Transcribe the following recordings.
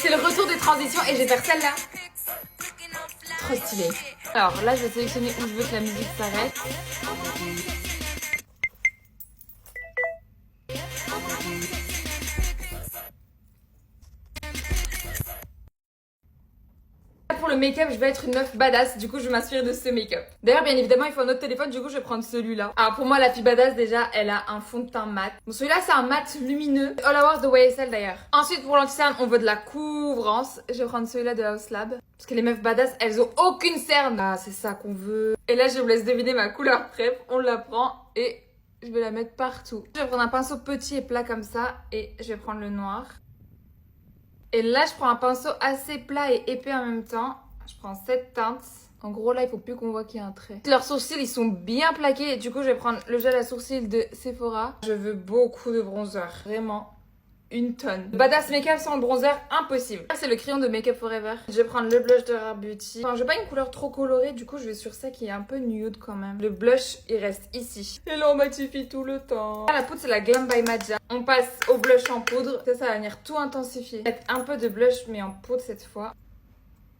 C'est le retour des transitions et je vais faire celle-là. Trop stylé. Alors là, je vais sélectionner où je veux que la musique s'arrête. Pour le make-up, je vais être une meuf badass, du coup je vais m'inspirer de ce make-up. D'ailleurs, bien évidemment, il faut un autre téléphone, du coup je vais prendre celui-là. Alors pour moi, la fille badass, déjà, elle a un fond de teint mat. Bon, celui-là, c'est un mat lumineux. All Hours de YSL d'ailleurs. Ensuite, pour l'anti-cerne, on veut de la couvrance. Je vais prendre celui-là de House Lab. Parce que les meufs badass, elles ont aucune cerne. Ah, c'est ça qu'on veut. Et là, je vous laisse deviner ma couleur préf. On la prend et je vais la mettre partout. Je vais prendre un pinceau petit et plat comme ça et je vais prendre le noir. Et là, je prends un pinceau assez plat et épais en même temps. Je prends cette teinte. En gros, là, il faut plus qu'on voit qu'il y a un trait. Leurs sourcils, ils sont bien plaqués. Et du coup, je vais prendre le gel à sourcils de Sephora. Je veux beaucoup de bronzer. Vraiment. Une tonne. Badass make-up sans le bronzer, impossible. Là, c'est le crayon de Make Up Forever. Je vais prendre le blush de Rare Beauty. Enfin, j'ai pas une couleur trop colorée, du coup, je vais sur ça qui est un peu nude quand même. Le blush, il reste ici. Et là, on matifie tout le temps. Là, la poudre, c'est la Glam by Madja. On passe au blush en poudre. Ça va venir tout intensifier. Mettre un peu de blush, mais en poudre cette fois.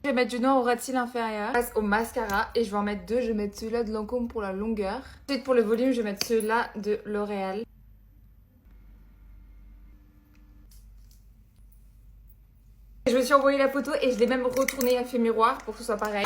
Je vais mettre du noir au ras de cils inférieur. Je passe au mascara et je vais en mettre deux. Je vais mettre celui-là de Lancôme pour la longueur. Ensuite, pour le volume, je vais mettre celui-là de L'Oréal. Je me suis envoyé la photo et je l'ai même retournée à fait miroir pour que ce soit pareil.